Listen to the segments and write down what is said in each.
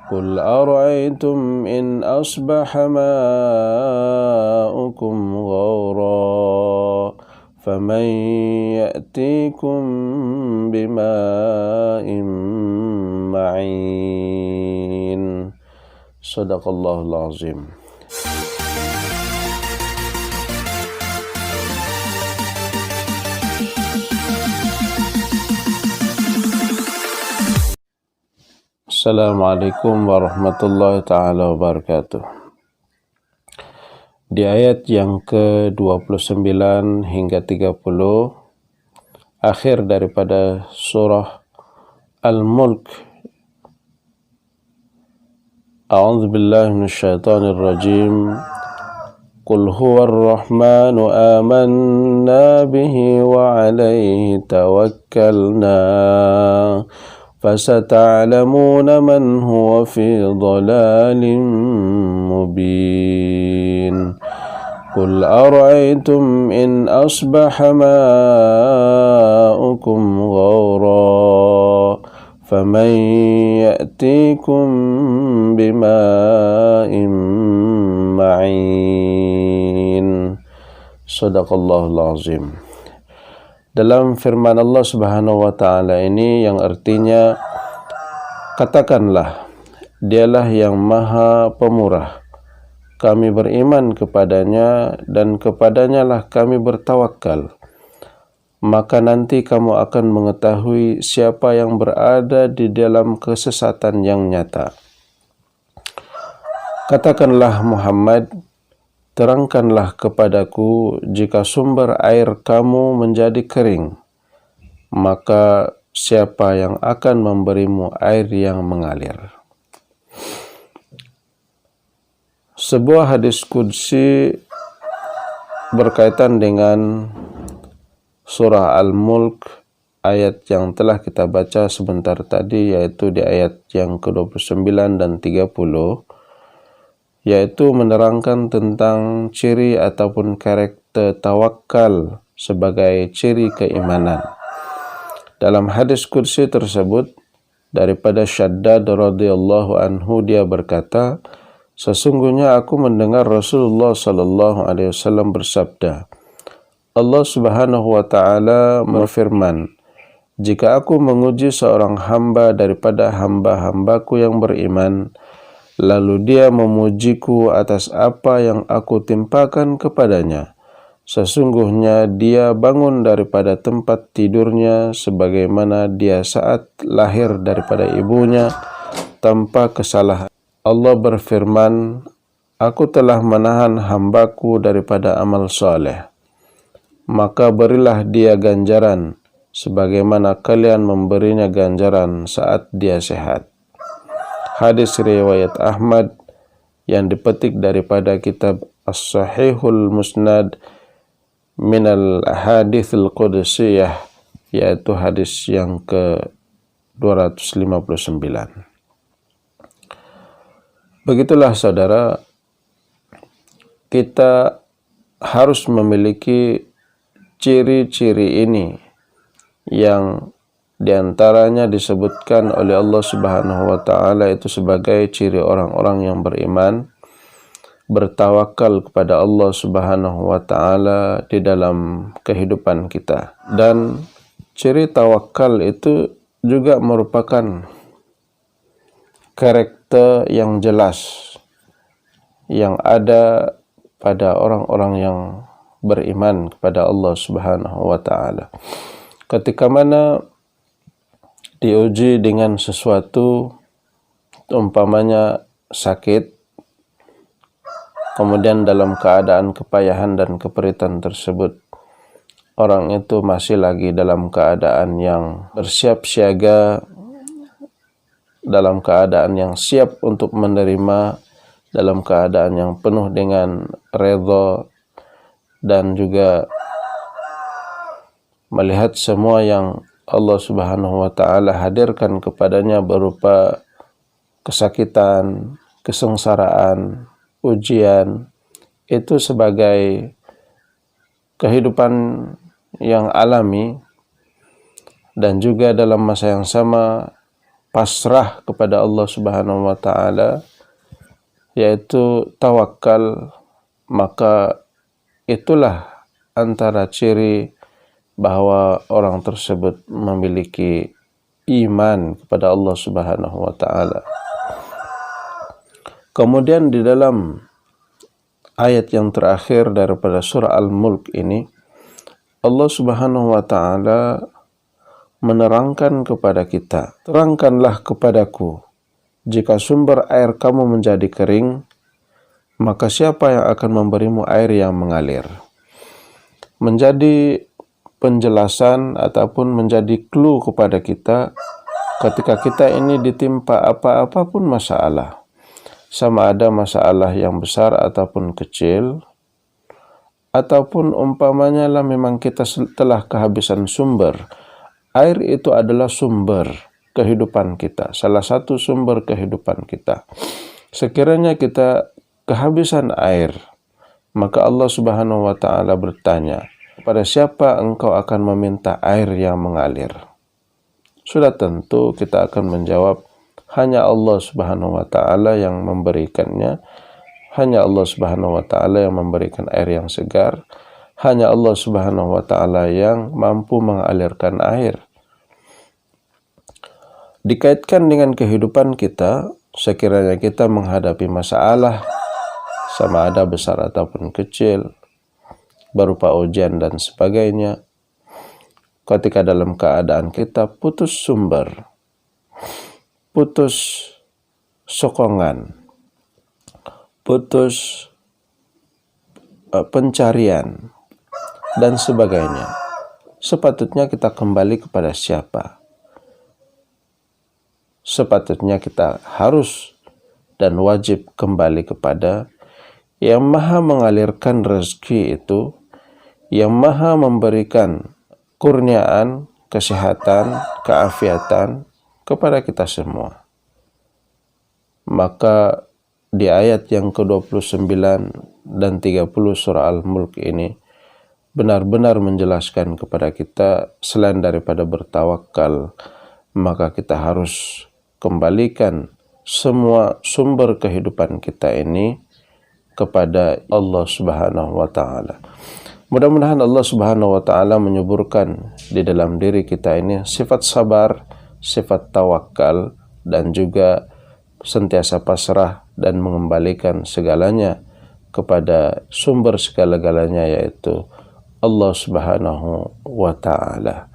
قل أرأيتم إن أصبح ماؤكم غورا فمن يأتيكم بماء معين. صدق الله العظيم. Assalamualaikum warahmatullahi ta'ala wabarakatuh. Di ayat yang ke-29 hingga 30 akhir daripada surah Al-Mulk. A'udzu billahi minasyaitonir rajim. Qul huwar rahmanu amanna bihi wa 'alaihi tawakkalna. فستعلمون من هو في ضلال مبين قل أرأيتم إن أصبح ماؤكم غورا فمن يأتيكم بماء معين. صدق الله العظيم. Dalam firman Allah Subhanahu wa ta'ala ini yang artinya, katakanlah, dialah yang maha pemurah. Kami beriman kepadanya dan kepadanya lah kami bertawakal. Maka nanti kamu akan mengetahui siapa yang berada di dalam kesesatan yang nyata. Katakanlah Muhammad, terangkanlah kepadaku jika sumber air kamu menjadi kering, maka siapa yang akan memberimu air yang mengalir? Sebuah hadis qudsi berkaitan dengan surah Al-Mulk, ayat yang telah kita baca sebentar tadi, yaitu di ayat yang ke-29 dan 30, yaitu menerangkan tentang ciri ataupun karakter tawakal sebagai ciri keimanan. Dalam hadis qudsi tersebut, daripada Syaddad radhiyallahu anhu, dia berkata, sesungguhnya aku mendengar Rasulullah sallallahu alaihi wasallam bersabda, Allah Subhanahu wa ta'ala berfirman, jika aku menguji seorang hamba daripada hamba-hambaku yang beriman, lalu dia memujiku atas apa yang aku timpakan kepadanya, sesungguhnya dia bangun daripada tempat tidurnya sebagaimana dia saat lahir daripada ibunya tanpa kesalahan. Allah berfirman, aku telah menahan hambaku daripada amal soleh, maka berilah dia ganjaran sebagaimana kalian memberinya ganjaran saat dia sehat. Hadis riwayat Ahmad yang dipetik daripada kitab As-Sahihul Musnad minal Ahadithil Qudsiyah, yaitu hadis yang ke-259. Begitulah saudara, kita harus memiliki ciri-ciri ini yang diantaranya disebutkan oleh Allah Subhanahu wa ta'ala itu sebagai ciri orang-orang yang beriman, bertawakal kepada Allah Subhanahu wa ta'ala di dalam kehidupan kita. Dan ciri tawakal itu juga merupakan karakter yang jelas yang ada pada orang-orang yang beriman kepada Allah Subhanahu wa ta'ala. Ketika mana diuji dengan sesuatu, umpamanya sakit, kemudian dalam keadaan kepayahan dan keperitan tersebut, orang itu masih lagi dalam keadaan yang bersiap siaga, dalam keadaan yang siap untuk menerima, dalam keadaan yang penuh dengan redha, dan juga melihat semua yang Allah Subhanahu wa ta'ala hadirkan kepadanya berupa kesakitan, kesengsaraan, ujian, itu sebagai kehidupan yang alami, dan juga dalam masa yang sama pasrah kepada Allah Subhanahu wa taala, yaitu tawakal, maka itulah antara ciri bahwa orang tersebut memiliki iman kepada Allah Subhanahu wa taala. Kemudian di dalam ayat yang terakhir daripada surah Al-Mulk ini, Allah Subhanahu wa taala menerangkan kepada kita, terangkanlah kepadaku jika sumber air kamu menjadi kering, maka siapa yang akan memberimu air yang mengalir? Menjadi penjelasan ataupun menjadi clue kepada kita ketika kita ini ditimpa apa-apa pun masalah, sama ada masalah yang besar ataupun kecil, ataupun umpamanya lah memang kita telah kehabisan sumber. Air itu adalah sumber kehidupan kita, salah satu sumber kehidupan kita. Sekiranya kita kehabisan air, maka Allah Subhanahu wa taala bertanya, kepada siapa engkau akan meminta air yang mengalir? Sudah tentu kita akan menjawab, hanya Allah Subhanahu wa taala yang memberikannya. Hanya Allah Subhanahu wa taala yang memberikan air yang segar. Hanya Allah Subhanahu wa taala yang mampu mengalirkan air. Dikaitkan dengan kehidupan kita, sekiranya kita menghadapi masalah, sama ada besar ataupun kecil, berupa ujian dan sebagainya, ketika dalam keadaan kita putus sumber, putus sokongan, putus pencarian, dan sebagainya, sepatutnya kita kembali kepada siapa? Sepatutnya kita harus dan wajib kembali kepada yang maha mengalirkan rezeki itu, yang maha memberikan kurniaan, kesehatan, keafiatan kepada kita semua. Maka di ayat yang ke-29 dan 30 surah Al-Mulk ini benar-benar menjelaskan kepada kita, selain daripada bertawakal, maka kita harus kembalikan semua sumber kehidupan kita ini kepada Allah Subhanahu wa taala. Mudah-mudahan Allah Subhanahu wa taala menyuburkan di dalam diri kita ini sifat sabar, sifat tawakal, dan juga sentiasa pasrah dan mengembalikan segalanya kepada sumber segala-galanya, yaitu Allah Subhanahu wa taala.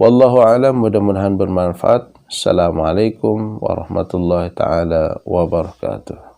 Wallahu a'lam, mudah-mudahan bermanfaat. Assalamualaikum warahmatullahi taala wabarakatuh.